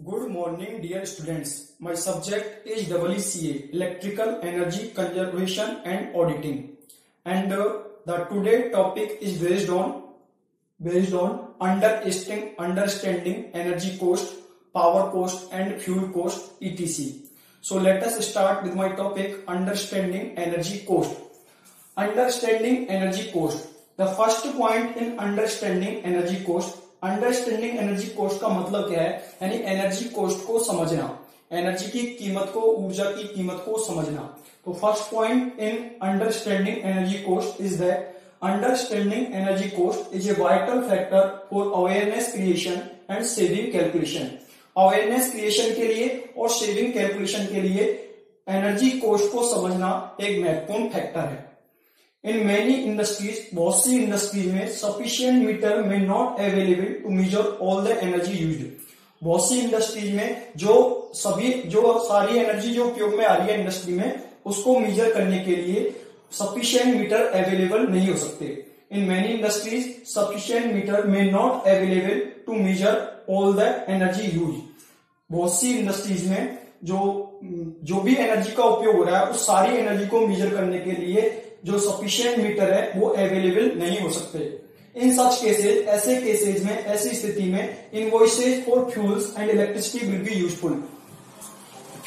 Good morning, dear students. My subject is EECA, Electrical Energy Conservation and Auditing. And the today topic is based on understanding energy cost, power cost, and fuel cost, etc. So let us start with my topic, understanding energy cost. Understanding energy cost. The first point in understanding energy cost. Understanding energy cost का मतलब क्या है, यानी energy cost को समझना, energy की कीमत को, ऊर्जा की कीमत को समझना. तो first point in understanding energy cost is that understanding energy cost is a vital factor for awareness creation and saving calculation. Awareness creation के लिए और सेविंग कैलकुलेशन के लिए एनर्जी कॉस्ट को समझना एक महत्वपूर्ण फैक्टर है. इन मेनी इंडस्ट्रीज, बहुत सी इंडस्ट्रीज में सफिशिएंट मीटर में not available to measure all the energy used. बहुत सी इंडस्ट्रीज में जो सारी एनर्जी जो उपयोग में आ रही है इंडस्ट्री में, उसको मेजर करने के लिए सफिशिएंट मीटर अवेलेबल नहीं हो सकते. In many industries sufficient meter में not available to measure all the energy use. बहुत सी इंडस्ट्रीज में जो भी एनर्जी का उपयोग हो रहा है, उस सारी एनर्जी को मेजर करने के लिए जो सफिशिएंट मीटर है वो अवेलेबल नहीं हो सकते. इन सच केसेज, ऐसे केसेज में, ऐसी स्थिति में invoices for fuels and electricity will be useful.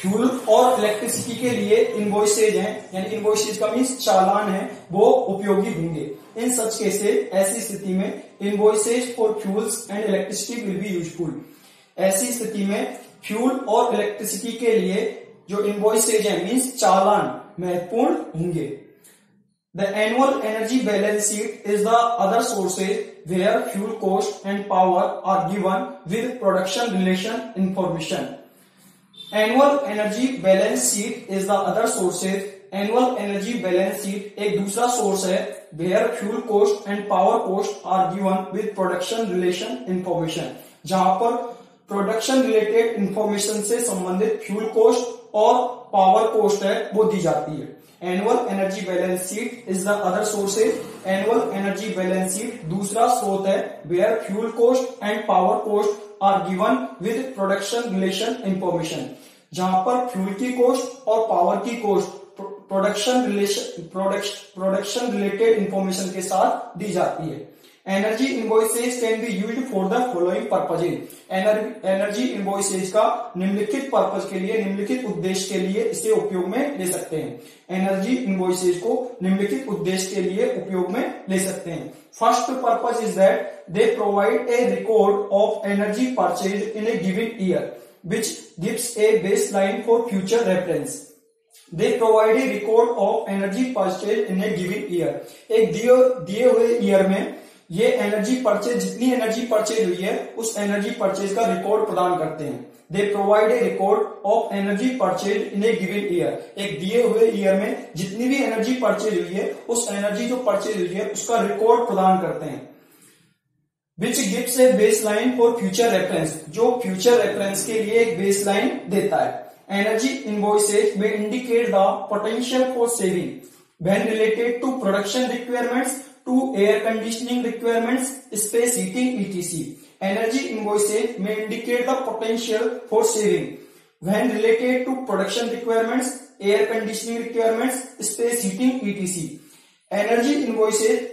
Fuel और इलेक्ट्रिसिटी के लिए इनवॉइसेज हैं, यानी इनवॉइसेज का मीन्स चालान है, वो उपयोगी होंगे. इन सच केसेज, ऐसी स्थिति में invoices for fuels and electricity will be useful. ऐसी स्थिति में फ्यूल और इलेक्ट्रिसिटी के लिए जो इनवॉइसेज है मीन्स चालान महत्वपूर्ण होंगे. The annual energy balance sheet is the other sources where fuel cost and power are given with production relation information. Annual energy balance sheet is the other sources. Annual energy balance sheet एक दूसरा source है where fuel cost and power cost are given with production relation information. जहां पर production related information से संबंधित fuel cost और power cost है वो दी जाती है. Annual energy balance sheet is the other sources. Annual energy balance sheet दूसरा स्रोत है where fuel cost and power cost are given with production relation information. जहां पर फ्यूल की कोस्ट और पावर की कोस्ट प्रोडक्शन रिलेटेड इंफॉर्मेशन के साथ दी जाती है. Energy invoices can be used for the following purposes. Energy invoices का निम्नलिखित पर्पज के लिए, निम्नलिखित उद्देश्य के लिए इसे उपयोग में ले सकते हैं. एनर्जी इनवॉइसेज को निम्नलिखित उद्देश्य के लिए उपयोग में ले सकते हैं. First purpose is that they provide a record of energy purchase in A given year which gives a base line for future reference. They provide a record of energy purchase in A given year. एक दिए हुए year में ये energy purchase, जितनी energy purchase हुई है उस energy purchase का रिकॉर्ड प्रदान करते हैं. They provide a record of energy purchase in A given year. एक दिए हुए ईयर में जितनी भी एनर्जी परचेज हुई है, उस एनर्जी जो परचेज हुई है उसका रिकॉर्ड प्रदान करते हैं. Which gives a base line for future reference, जो फ्यूचर रेफरेंस के लिए एक बेस लाइन देता है. एनर्जी इनवॉइसेज में indicate the potential for saving when related to production requirements, to air conditioning requirements, space heating, etc. Energy invoices may indicate the potential for saving when related to production requirements, air conditioning requirements, space heating, etc. Energy invoices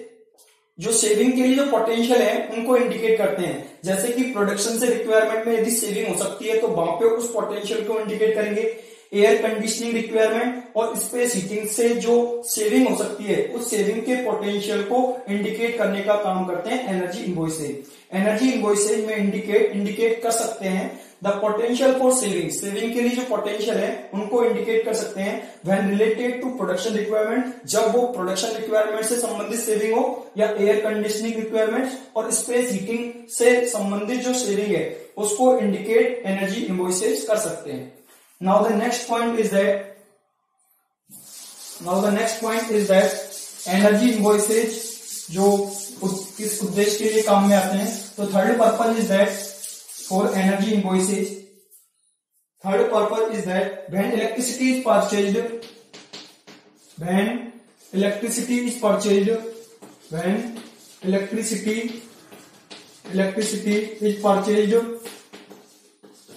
जो saving के लिए जो potential है उनको indicate करते हैं. जैसे कि प्रोडक्शन से रिक्वायरमेंट में यदि सेविंग हो सकती है तो वहां पे उस पोटेंशियल को इंडिकेट करेंगे. एयर कंडीशनिंग रिक्वायरमेंट और स्पेस हीटिंग से जो सेविंग हो सकती है उस सेविंग के पोटेंशियल को इंडिकेट करने का काम करते हैं एनर्जी इनवॉइसेज. एनर्जी इनवॉइसेज में इंडिकेट कर सकते हैं the potential for saving. Saving के लिए जो पोटेंशियल है उनको इंडिकेट कर सकते हैं when related to production requirement, जब वो प्रोडक्शन रिक्वायरमेंट से संबंधित सेविंग हो, या एयर कंडीशनिंग रिक्वायरमेंट और स्पेस हीटिंग से संबंधित जो सेविंग है उसको इंडिकेट एनर्जी इनवॉइसेज कर सकते हैं. Now the next point is that energy invoices जो किस उद्देश्य के लिए काम में आते हैं. तो third purpose is that for energy invoices. Third purpose is that when electricity is purchased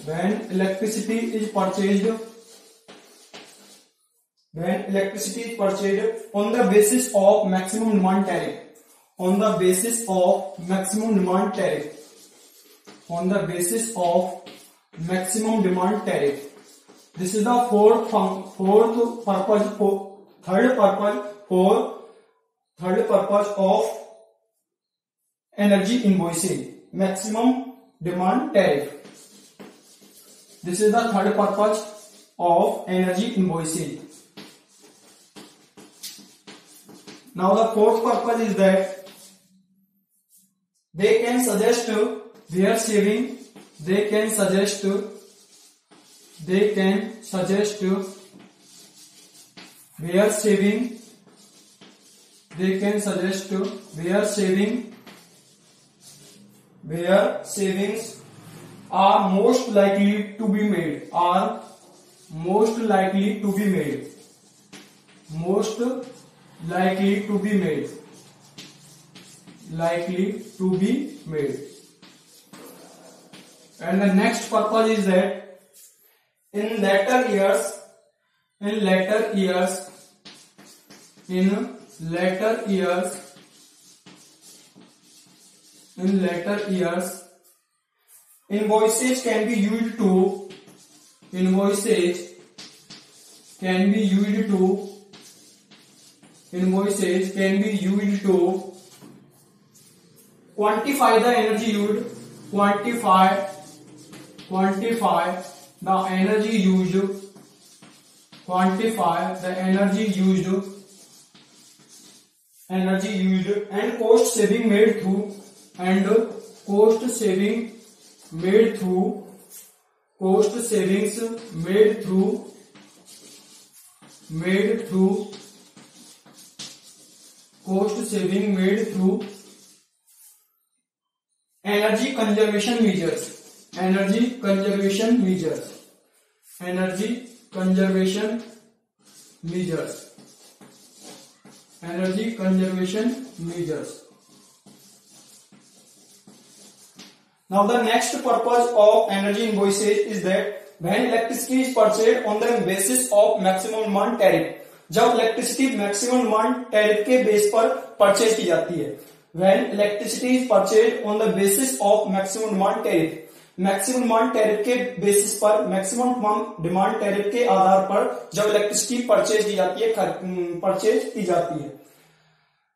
when electricity is purchased on the basis of maximum demand tariff, on the basis of maximum demand tariff, on the basis of maximum demand tariff. This is the third purpose of energy invoicing, maximum demand tariff. This is the third purpose of energy invoicing. Now the fourth purpose is that they can suggest their saving, they can suggest their saving, where savings are most likely to be made, And the next purpose is that in later years, invoices can be used to quantify the energy used, quantify the energy used, and cost saving made through, energy conservation measures. Now the next purpose of energy invoices is that when electricity is purchased on the basis of maximum demand tariff, जब electricity maximum demand tariff के base पर purchase की जाती है, when electricity is purchased on the basis of maximum demand tariff, maximum demand tariff के basis पर, maximum demand tariff के आधार पर जब इलेक्ट्रिसिटी परचेज की जाती है,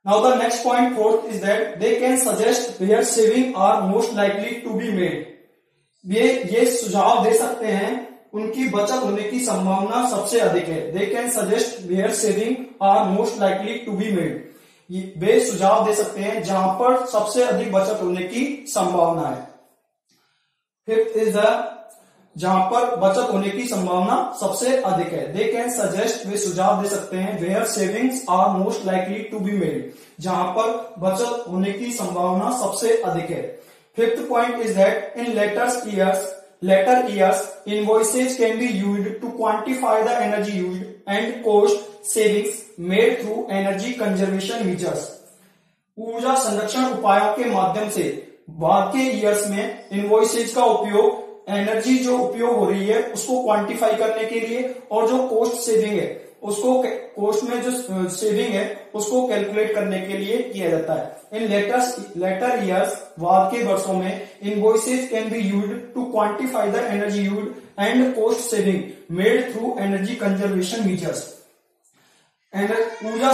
Now the next point, fourth, is that they can suggest where saving are most likely to be made. ये सुझाव दे सकते हैं उनकी बचत होने की संभावना सबसे अधिक है. They can suggest where saving are most likely to be made. वे सुझाव दे सकते हैं जहां पर सबसे अधिक बचत होने की संभावना है. फिफ्थ इज द जहां पर बचत होने की संभावना सबसे अधिक है. दे कैन सजेस्ट, वे सुझाव दे सकते हैं where savings are most likely to be made, जहां पर बचत होने की संभावना सबसे अधिक है. Fifth point is that in later years invoices can be used to quantify the energy used and cost savings made through energy conservation measures. ऊर्जा संरक्षण उपायों के माध्यम से बाद के ईयर्स में इनवॉइसेज का उपयोग एनर्जी जो उपयोग हो रही है उसको क्वांटिफाई करने के लिए और जो कॉस्ट सेविंग है उसको, कॉस्ट में जो सेविंग है उसको कैलकुलेट करने के लिए किया जाता है. इन लेटर ईयर्स, बाद के वर्षों में invoices can be used to quantify the energy used and cost saving made through energy conservation measures. ऊर्जा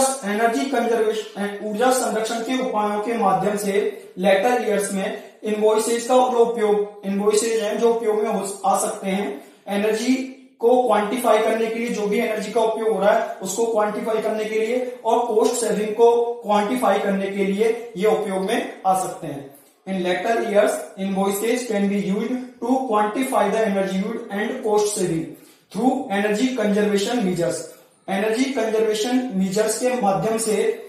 संरक्षण के उपायों के माध्यम से लेटर ईयर्स में इनवॉइसेज का जो उपयोग, इनवॉइसेज हैं जो उपयोग में आ सकते हैं एनर्जी को क्वांटिफाई करने के लिए, जो भी एनर्जी का उपयोग हो रहा है उसको क्वांटिफाई करने के लिए और कॉस्ट सेविंग को क्वांटिफाई करने के लिए ये उपयोग में आ सकते हैं. In later years invoices can be used to quantify the energy used and cost saving through energy conservation measures. Energy conservation measures के माध्यम से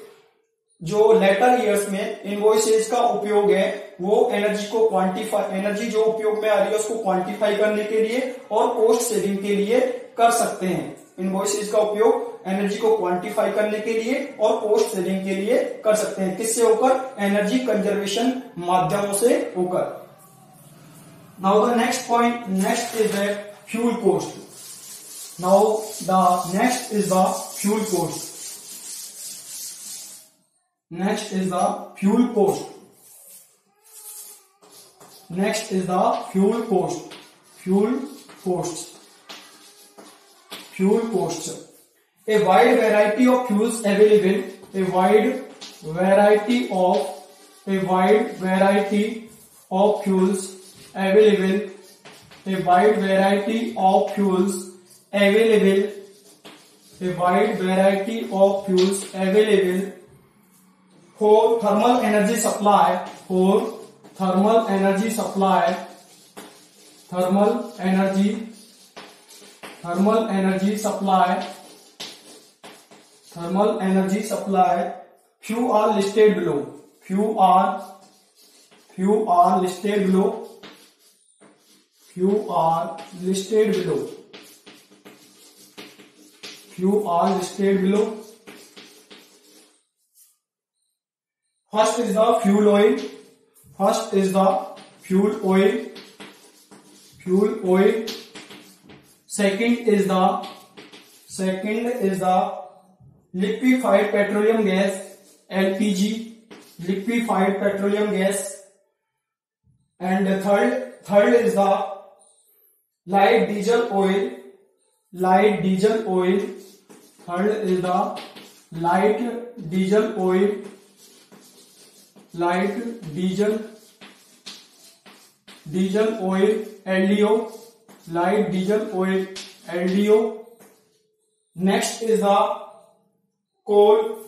जो लेटर ईयर्स में इनवॉइसेज का उपयोग है वो एनर्जी को क्वांटिफाई, एनर्जी जो उपयोग में आ रही है उसको क्वांटिफाई करने के लिए और कॉस्ट सेविंग के लिए कर सकते हैं. इनवॉइसेज का उपयोग एनर्जी को क्वांटिफाई करने के लिए और कॉस्ट सेविंग के लिए कर सकते हैं. किससे होकर? एनर्जी कंजर्वेशन माध्यमों से होकर. Now the next point, next is the fuel cost. Now the next is the fuel cost. Next is the fuel cost. Next is the fuel cost. Fuel costs. Fuel costs. A wide variety of fuels available. A wide variety of fuels available. A wide variety of fuels available. A wide variety of fuels available for thermal energy supply. For thermal energy supply. Thermal energy supply. Thermal energy supply. Few are listed below. Few are listed below. Few are listed below. Few are listed below. First is the fuel oil. First is the fuel oil. Fuel oil. Second is the liquefied petroleum gas, LPG, liquefied petroleum gas. And the third is the light diesel oil. Light diesel oil. Third is the light diesel oil. Light diesel oil, LDO. Light diesel oil, LDO. Next is the coal.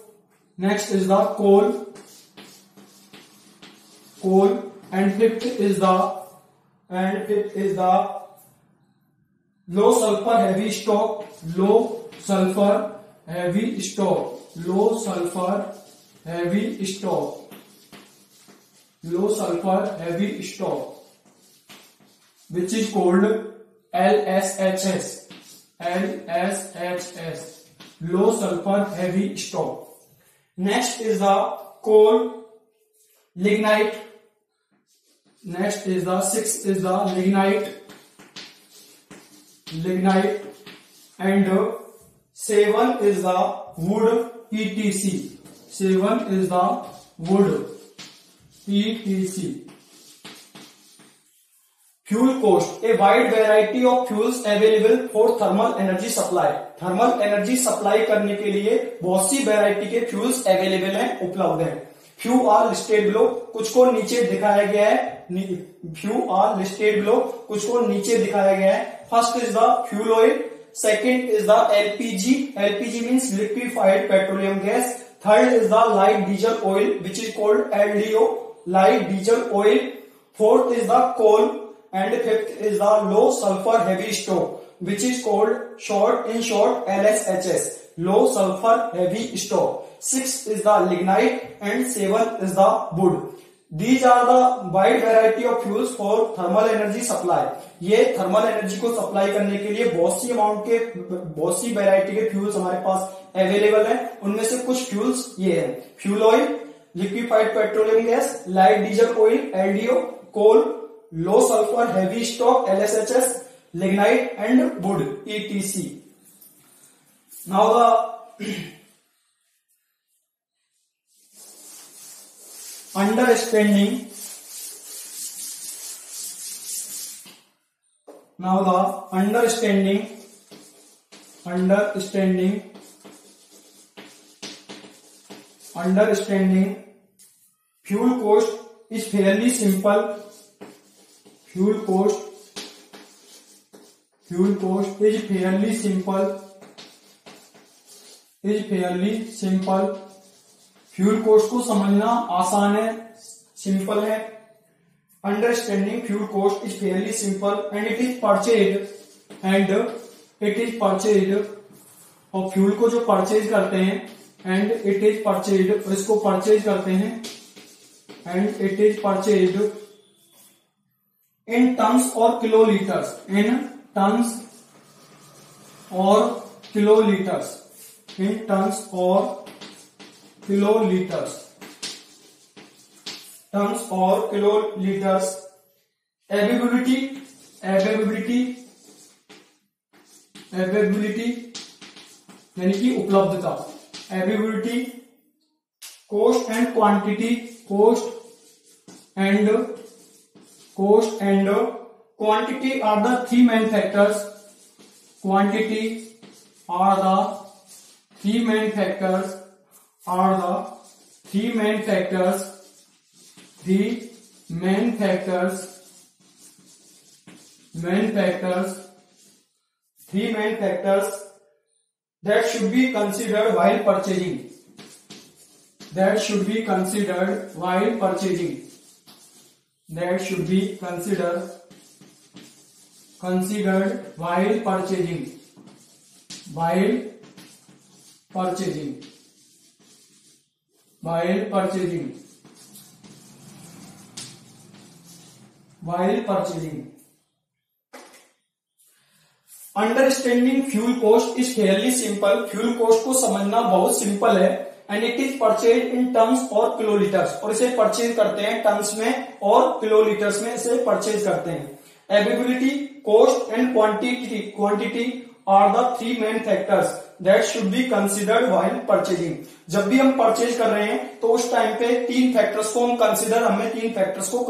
Next is the coal. And fifth is the low sulfur heavy stock. Low sulfur heavy stock. Low sulfur heavy stock. Low sulfur heavy stock, which is called LSHS. LSHS, low sulfur heavy stock. Next is the coal, lignite. Next is the sixth is the lignite. And 7 is the wood, ETC. 7 is the wood, ETC. Fuel cost. A wide variety of fuels available for thermal energy supply. Thermal energy supply करने के लिए बहुत सी variety के fuels available हैं, उपलब्ध हैं. Few are listed below, कुछ को नीचे दिखाया गया है. फ्यू आर लिस्टेड बिलो, कुछ को नीचे दिखाया गया है. First is the fuel oil. Second is the LPG. LPG means liquefied petroleum gas. Third is the light diesel oil which is called LDO, light diesel oil. Fourth is the coal. And fifth is the low sulfur heavy stock, which is called in short LSHS, low sulfur heavy stock. Sixth is the lignite and seventh is the wood. These are the wide variety of fuels for thermal energy supply. ये thermal energy को supply करने के लिए बहुत सी variety के fuels हमारे पास available है. उनमें से कुछ फ्यूल्स ये है: fuel oil, liquefied petroleum gas, light diesel oil LDO, coal, low sulfur heavy stock LSHS, lignite and wood ETC. Now the understanding fuel cost is fairly simple. Fuel cost is fairly simple. Fuel cost को समझना आसान है, simple है. Understanding fuel cost is fairly simple and it is purchase. और फ्यूल को जो purchase करते हैं एंड इट इज परचेज, इसको परचेज करते हैं and it is purchase in tons or kiloliters. In tons or kiloliters. In tons or kiloliters. Tons or kiloliters. Availability यानी कि उपलब्धता, availability, cost and quantity, cost and quantity are the three main factors, quantity are the three main factors, three main factors that should be considered while purchasing, that should be considered while purchasing, understanding fuel cost is fairly simple, fuel cost को समझना बहुत simple है। And it is purchase in tons और kilolitres, और इसे purchase करते हैं turns में और किलोलीटर्स में इसे परचेज करते हैं। Availability, cost and quantity are the three main factors that should be considered while purchasing. जब भी हम परचेज कर रहे हैं तो उस टाइम पे हमें तीन फैक्टर्स को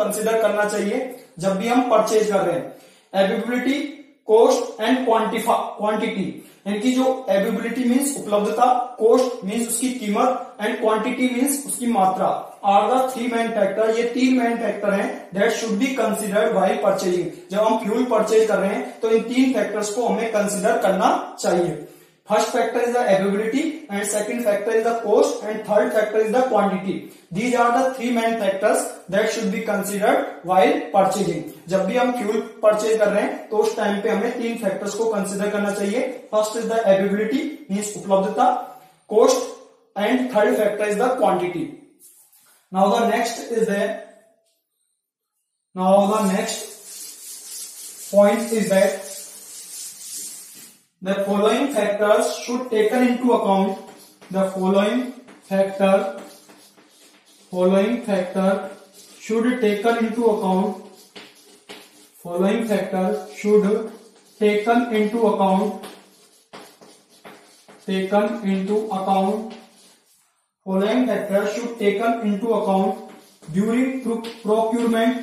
कंसिडर करना चाहिए जब भी हम परचेज कर रहे हैं। अवेलेबिलिटी, कॉस्ट एंड क्वांटिटी, यानी कि जो अवेलेबिलिटी मीन्स उपलब्धता, कॉस्ट मीन्स उसकी कीमत एंड क्वांटिटी मीन्स उसकी मात्रा, are the three main factor, ये तीन मेन फैक्टर हैं that should be considered while purchasing. जब हम फ्यूल परचेज कर रहे हैं तो इन तीन फैक्टर्स को हमें कंसिडर करना चाहिए। First factor is the availability and second factor is the cost and third factor is the quantity. These are the three main factors that should be considered while purchasing. जब भी हम fuel purchase कर रहे हैं तो उस time पे हमें तीन फैक्टर्स को कंसिडर करना चाहिए। First is the availability means उपलब्धता, cost and third factor is the quantity. Now the next point is that the following factors should taken into account. The following factor should taken into account. Following factor should taken into account. Following factors should taken into account during procurement.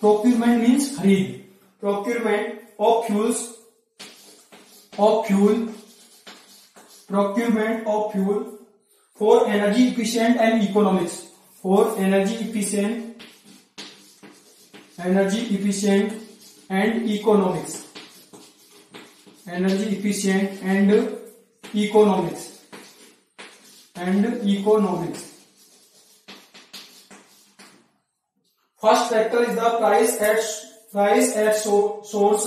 Procurement means खरीद. Procurement of fuel for energy efficient and economics. For energy efficient and economics. First factor is the price at source.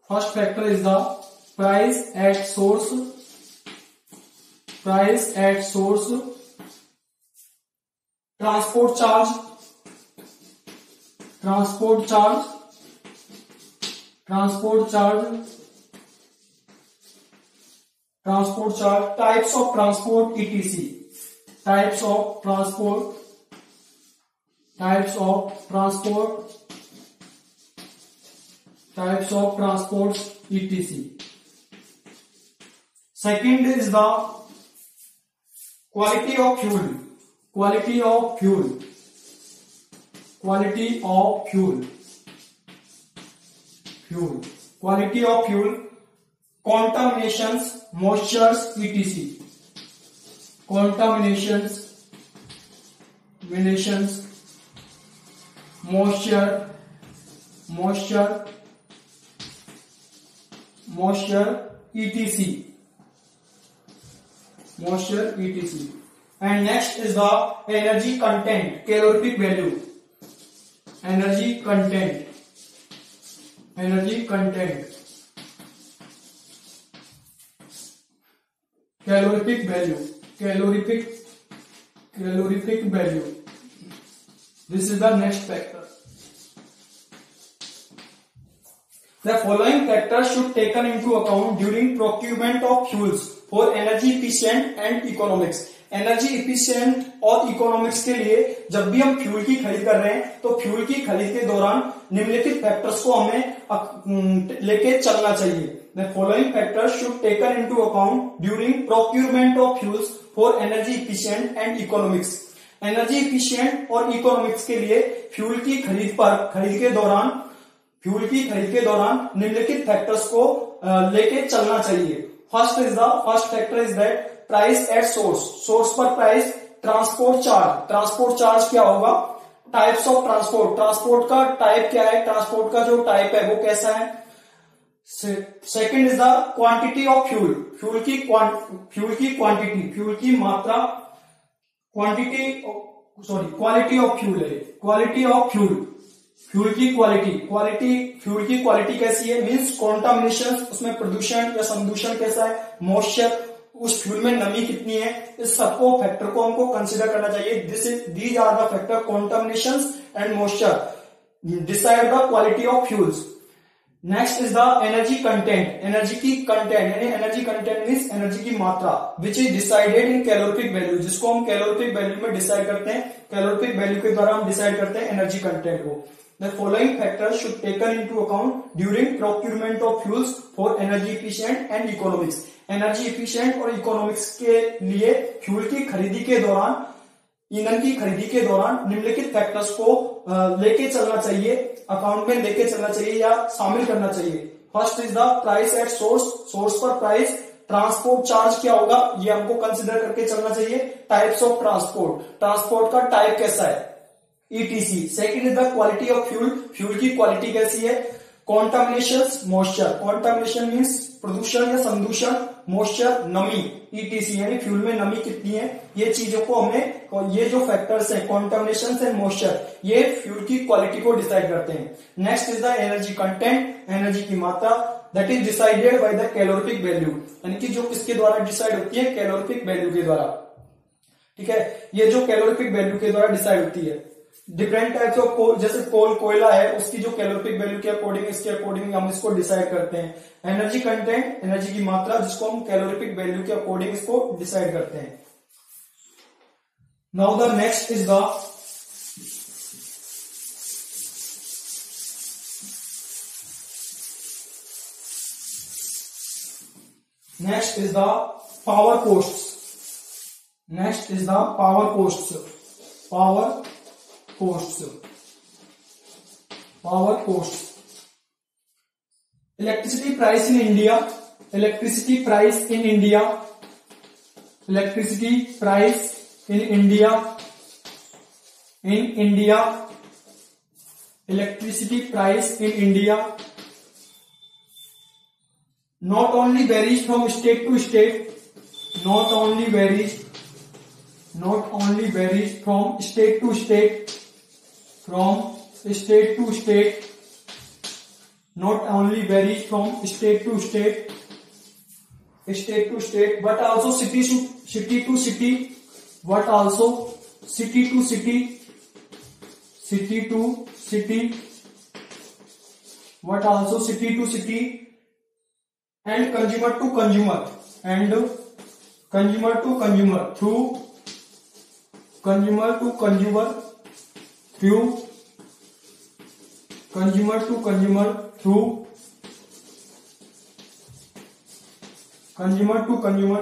First factor is the price at source. Transport charge. Types of transport, etc. Types of transport, etc. Second is the quality of fuel. Contaminations, moistures, etc. Moisture, etc. And next is the energy content, calorific value. Energy content. Calorific value. This is the next factor. The following factors should taken into account during procurement of fuels. For energy efficient and economics. Energy efficient और economics के लिए जब भी हम fuel की खरीद कर रहे हैं तो फ्यूल की खरीद के दौरान निम्नलिखित फैक्टर्स को हमें लेके चलना चाहिए। The following factors should taken into account during procurement of fuels for energy efficient and economics। Energy efficient और इकोनॉमिक्स के लिए फ्यूल की खरीद के दौरान निम्नलिखित फैक्टर्स को लेके चलना चाहिए। First factor is that price at source पर प्राइस। ट्रांसपोर्ट चार्ज क्या होगा? टाइप्स ऑफ ट्रांसपोर्ट का टाइप क्या है, ट्रांसपोर्ट का जो टाइप है वो कैसा है। Second is the quantity of fuel की क्वांटिटी, फ्यूल की मात्रा, क्वालिटी ऑफ फ्यूल है, क्वालिटी ऑफ फ्यूल की क्वालिटी कैसी है, मीन्स कॉन्टामिनेशन, उसमें प्रदूषण या संदूषण कैसा है, मॉइस्चर, उस फ्यूल में नमी कितनी है, इस सबको फैक्टर को हमको कंसिडर करना चाहिए। These are the factor contamination and moisture decide the quality of fuels. Next is the energy content. Energy content means energy की मात्रा, which is decided in calorific value, जिसको हम कैलोरीफिक वैल्यू में decide करते हैं। Calorific value के द्वारा हम डिसाइड करते हैं एनर्जी कंटेंट को। The following factors should taken into account during procurement of fuels for energy efficient and economics. Energy efficient और इकोनॉमिक्स के लिए फ्यूल की खरीदी के दौरान, ईंधन की खरीदी के दौरान निम्नलिखित फैक्टर्स को लेके चलना चाहिए, अकाउंट में लेके चलना चाहिए या शामिल करना चाहिए। First is the price at source पर प्राइस। ट्रांसपोर्ट चार्ज क्या होगा, ये हमको कंसिडर करके चलना चाहिए। टाइप्स ऑफ ट्रांसपोर्ट का टाइप कैसा है, etc. Second is the quality of fuel की क्वालिटी कैसी है। कॉन्टामिनेशन मीन्स प्रदूषण या संदूषण, मॉइस्चर नमी, ईटीसी यानी फ्यूल में नमी कितनी है। ये चीजों को हमें, ये जो फैक्टर्स हैं कॉन्टामिनेशन एंड मॉइस्चर, ये फ्यूल की क्वालिटी को डिसाइड करते हैं। Next is the energy content, energy की मात्रा, that is decided by the calorific value, यानी कि जो किसके द्वारा डिसाइड होती है, कैलोरीफिक वैल्यू के द्वारा। ठीक है, ये जो कैलोरीफिक वैल्यू के द्वारा डिसाइड होती है। डिफरेंट टाइप्स ऑफ कोल, जैसे कोयला है, उसकी जो कैलोरीफिक वैल्यू के अकॉर्डिंग, इसके अकॉर्डिंग हम इसको डिसाइड करते हैं। एनर्जी कंटेंट, एनर्जी की मात्रा, जिसको हम कैलोरीफिक वैल्यू के अकॉर्डिंग इसको डिसाइड करते हैं। Now the next is the power costs. Power costs. Electricity price in India. Electricity price in India not only varies from state to state, not only varies from state to state, not only varies from state to state, but also city to city, and consumer to consumer, through consumer to consumer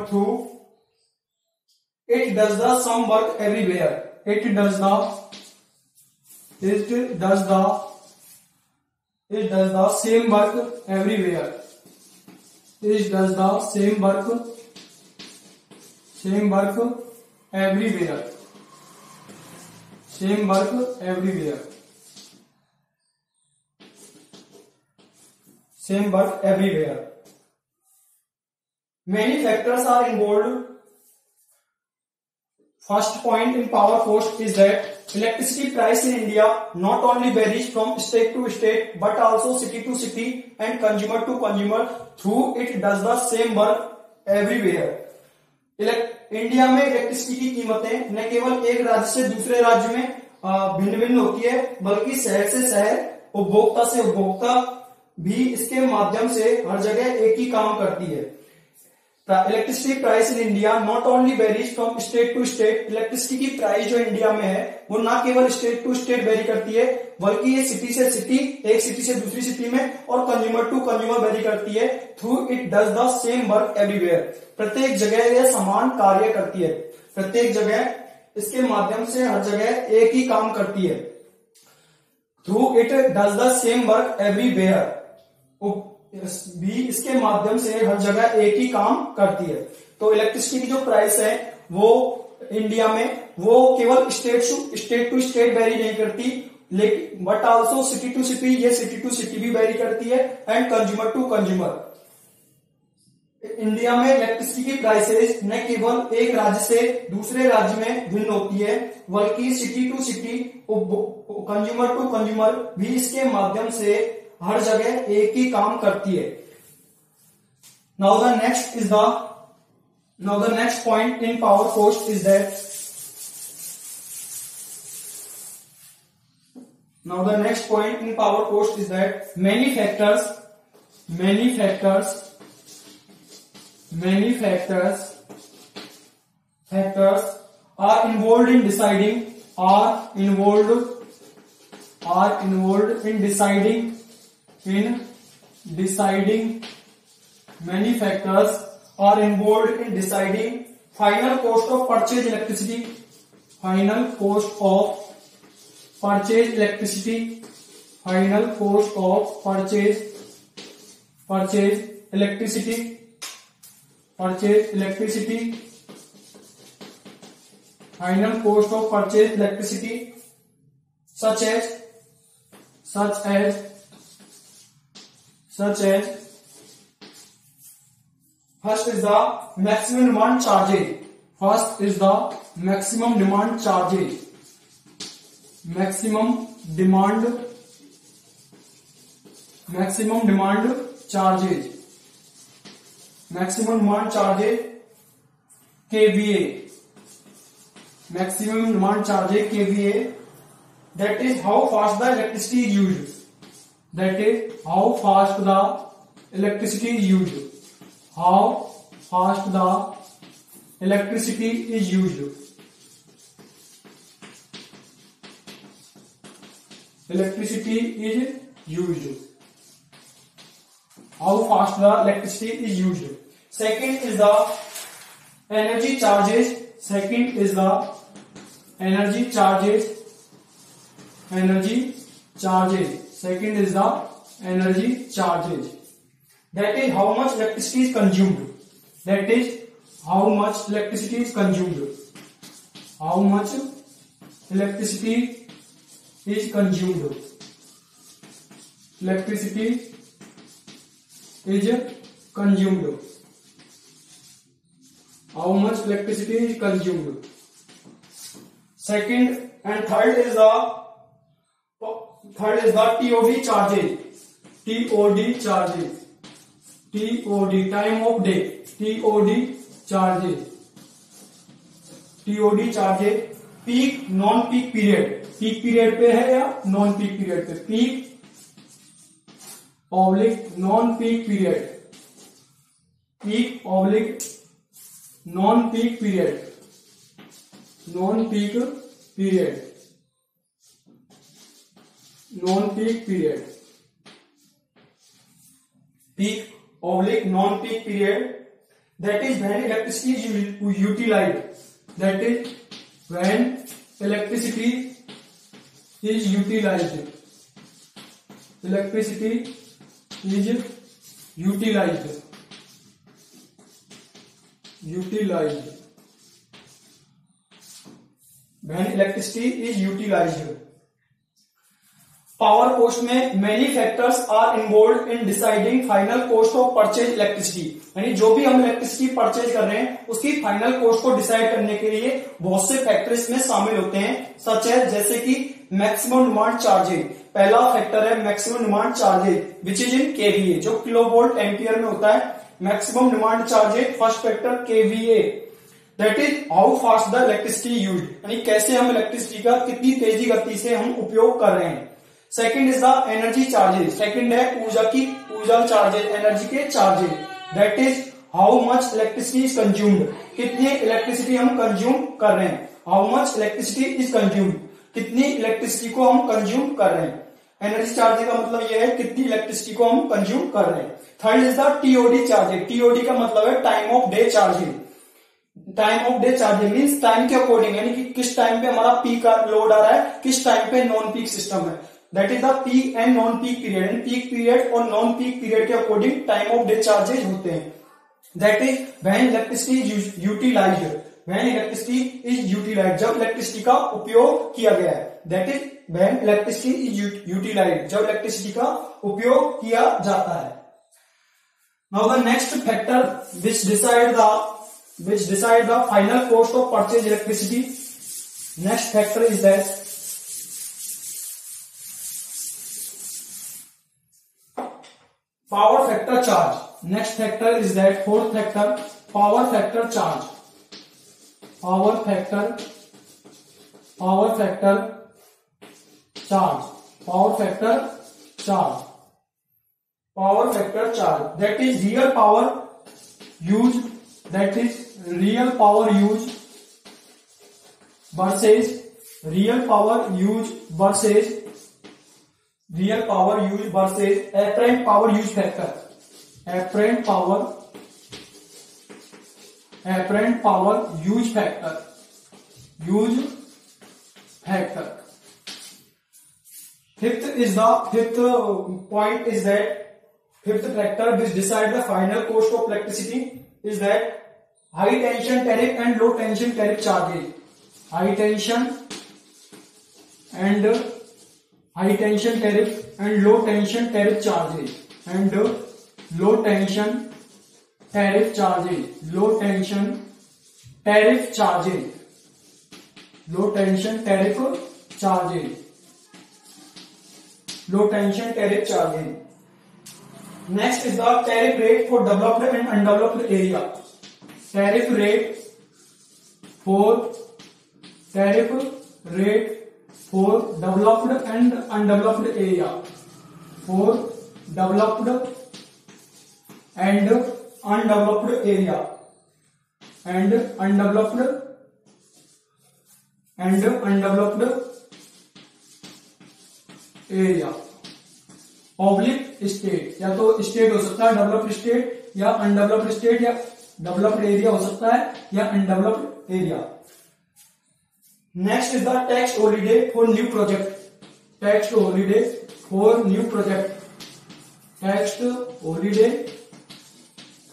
through it does the same work everywhere. It does the same work everywhere. Many factors are involved. First point in power cost is that electricity price in India not only varies from state to state, but also city to city and consumer to consumer, through it does the same work everywhere. India में electricity की कीमतें न केवल एक राज्य से दूसरे राज्य में भिन्न भिन्न होती है, बल्कि शहर से शहर, उपभोक्ता से उपभोक्ता भी इसके माध्यम से हर जगह एक ही काम करती है। Electricity price in India not only varies from state to state. Electricity की प्राइस जो इंडिया में है वो ना केवल स्टेट टू स्टेट वेरी करती है, बल्कि ये सिटी से सिटी, एक सिटी से दूसरी सिटी में, और कंज्यूमर टू कंज्यूमर वेरी करती है। Through it does the same work everywhere. प्रत्येक जगह यह समान कार्य करती है, प्रत्येक जगह इसके माध्यम से हर जगह एक ही काम करती है। Through it does the same work everywhere, भी इसके माध्यम से हर जगह एक ही काम करती है। तो इलेक्ट्रिसिटी की जो प्राइस है वो इंडिया में वो केवल स्टेट टू स्टेट वेरी नहीं करती, लेकिन but also city to city, ये सिटी टू सिटी भी वेरी करती है, and consumer to consumer. India में इलेक्ट्रिसिटी की प्राइसेस न केवल एक राज्य से दूसरे राज्य में भिन्न होती है, बल्कि city to city, consumer to consumer भी इसके माध्यम से हर जगह एक ही काम करती है। Now the next point in power cost is that many factors are involved in deciding many factors are involved in deciding final cost of purchase electricity, final cost of purchase electricity, final cost of purchase electricity, final cost of purchase electricity, such as first is the maximum demand charges. Maximum demand charges KVA. Maximum demand charges KVA. That is how fast the electricity is used. How fast the electricity is used. Second is the energy charges. That is how much electricity is consumed. How much electricity is consumed. Second and third is the TOD charges. TOD, time of day. TOD charges. Peak, non peak period. Peak period पे है या non peak period पे? Peak oblique non peak period. Peak oblique non peak period. Peak oblique non-peak period. That is when electricity is utilized. Power cost में many factors are involve in deciding final cost of purchase electricity, यानी जो भी हम electricity purchase कर रहे हैं उसकी final cost को डिसाइड करने के लिए बहुत से फैक्टर इसमें शामिल होते हैं, सच है जैसे कि मैक्सिमम डिमांड चार्जेज। पहला फैक्टर है maximum demand charges which is in KVA, जो किलोवोल्ट एम्पियर में होता है। Maximum demand charges first factor KVA, that is how fast the electricity used, यानी कैसे हम इलेक्ट्रिसिटी का कितनी तेजी गति से हम उपयोग कर रहे हैं। Second is the energy charges, second है ऊर्जा चार्जेस, एनर्जी के charges, that is how much electricity is consumed, कितनी इलेक्ट्रिसिटी हम कंज्यूम कर रहे हैं। How much electricity is consumed, कितनी इलेक्ट्रिसिटी को हम कंज्यूम कर रहे हैं। एनर्जी चार्जिंग का मतलब यह है कितनी इलेक्ट्रिसिटी को हम कंज्यूम कर रहे हैं। Third is the TOD charging. TOD का मतलब है time of day charging. Time of day charging means time के अकॉर्डिंग, यानी कि किस टाइम पे हमारा पीक लोड आ रहा है, किस टाइम पे नॉन पीक सिस्टम है। That is the peak and non peak period. Peak period और नॉन पीक पीरियड के according time of day charges होते हैं। That is when electricity is utilised, when electricity is utilised, जब electricity का उपयोग किया गया है। That is when electricity is utilised, जब इलेक्ट्रिसिटी का उपयोग किया जाता है। Now the next factor which decide the final cost of purchase electricity. Next factor is that power factor charge. Next factor is that fourth factor, power factor charge. Power factor charge. Power factor charge. That is real power used. That is real power used versus apparent power use factor. Apparent power use factor. Fifth factor which decide the final cost of electricity is that high tension tariff and low tension tariff charges. High tension tariff and low tension tariff charges. Low tension tariff charges. Low tension tariff charges. Low tension tariff charges. Next is the tariff rate for developed and undeveloped area. Tariff rate for developed and undeveloped area. For developed and undeveloped area. Oblique state, या तो state हो सकता है developed state या undeveloped state, या developed area हो सकता है या undeveloped area. Next is the tax holiday for new project. Tax holiday for new project. Tax holiday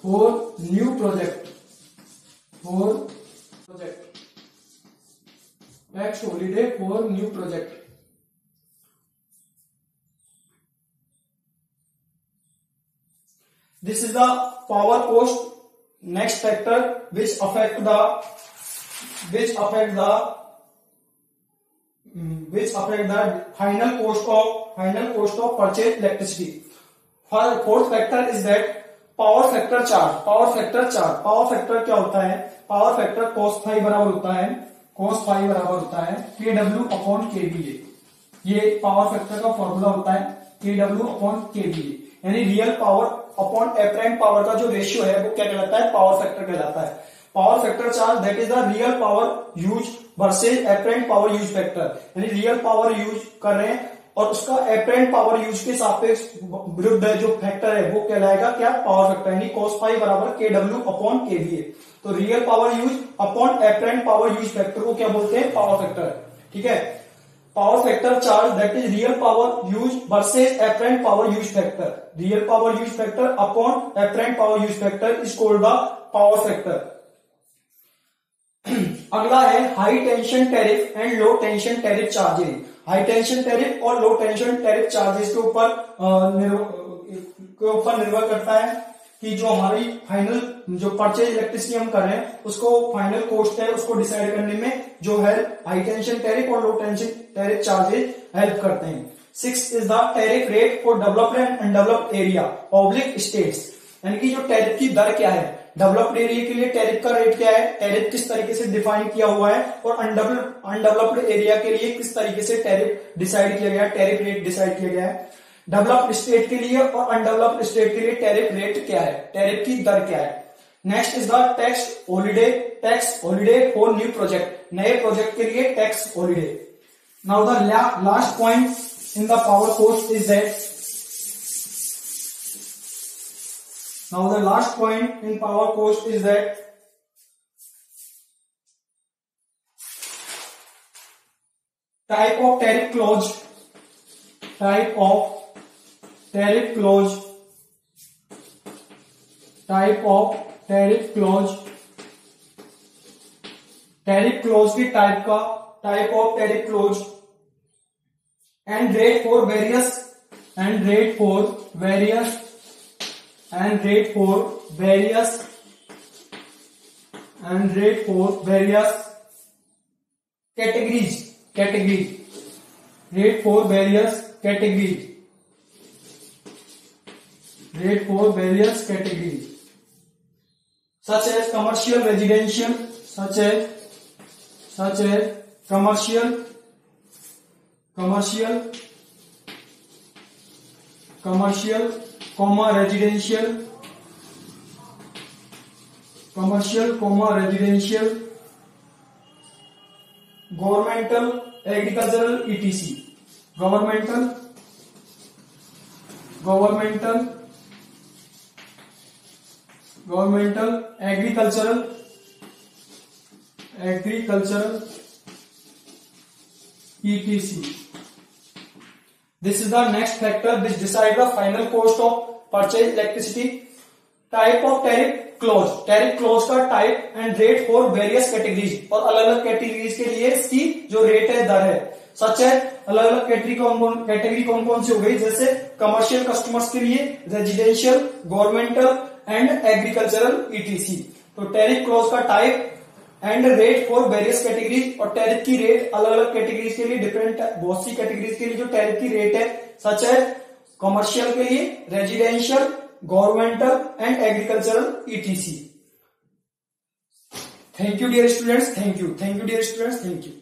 for new project. Tax holiday for new project. This is the power cost. Next factor which affect the final cost of purchase electricity. Fourth factor is that power factor charge. Power factor क्या होता है? Power factor cos phi बराबर होता है KW/kVA। ये power factor का formula होता है KW/kVA, यानी real power upon apparent power का जो रेशियो है वो क्या कहलाता है? पावर फैक्टर कहलाता है। Power factor charge that is the real power use versus apparent power use factor, यानी रियल पावर यूज कर रहे हैं और उसका अपरेंट पावर यूज के सापेक्ष विरुद्ध जो फैक्टर है वो कहलाएगा क्या? पावर फैक्टर, यानी cos phi बराबर KW/kVA। तो real power use upon apparent power use factor को क्या बोलते हैं? Power factor. ठीक है, power factor charge that is real power use versus apparent power use factor. Real power use factor upon apparent power use factor is called the power factor. अगला है high tension tariff and low tension tariff charges. High tension tariff और लो tension tariff charges के ऊपर निर्भर करता है कि जो हमारी फाइनल जो परचेज इलेक्ट्रिसिटी हम कर रहे हैं उसको फाइनल कॉस्ट है उसको डिसाइड करने में जो है हाई टेंशन टैरिफ और लो टेंशन टैरिफ चार्जेस हेल्प करते हैं। 6 is the tariff rate for developed and undeveloped area oblique states, यानी कि जो टैरिफ की दर क्या है, डेवलप्ड एरिया के लिए टैरिफ का रेट क्या है, टैरिफ किस तरीके से डिफाइन किया हुआ है, और अनडेवलप्ड एरिया के लिए किस तरीके से टैरिफ डिसाइड किया गया है, टैरिफ रेट डिसाइड किया गया है। डेवलप्ड स्टेट के लिए और अनडेवलप्ड स्टेट के लिए टैरिफ रेट क्या है, टैरिफ की दर क्या है। Next is the tax holiday for new project, नए प्रोजेक्ट के लिए tax holiday. Now the last point in the power cost is that, now the last point in power cost is that type of tariff clause, type of tariff clause, type of tariff clause, tariff clause की type का, type of tariff clause and rate for various, and rate for various, and rate for various, and rate for various categories, categories, rate for various categories, rate for various categories, such as commercial, residential, such as commercial, comma residential, commercial, residential, governmental, agricultural, etc. governmental, agricultural, etc. This is the next factor which decides the final cost of purchase electricity. Type of tariff clause, tariff clause का type and rate for various categories, और अलग अलग categories के लिए इसकी जो rate है दर है। सच है अलग अलग कैटेगरी कौन कौन सी हो गई, जैसे कमर्शियल कस्टमर्स के लिए, residential, governmental and agricultural etc. तो टैरिफ क्लोज का type and rate for various categories, और टैरिफ की रेट अलग अलग कैटेगरीज के लिए डिफरेंट, बहुत सी कैटेगरीज के लिए जो टैरिफ की रेट है, सच है कमर्शियल के लिए, residential, governmental and agricultural ETC. Thank you dear students, thank you dear students, thank you.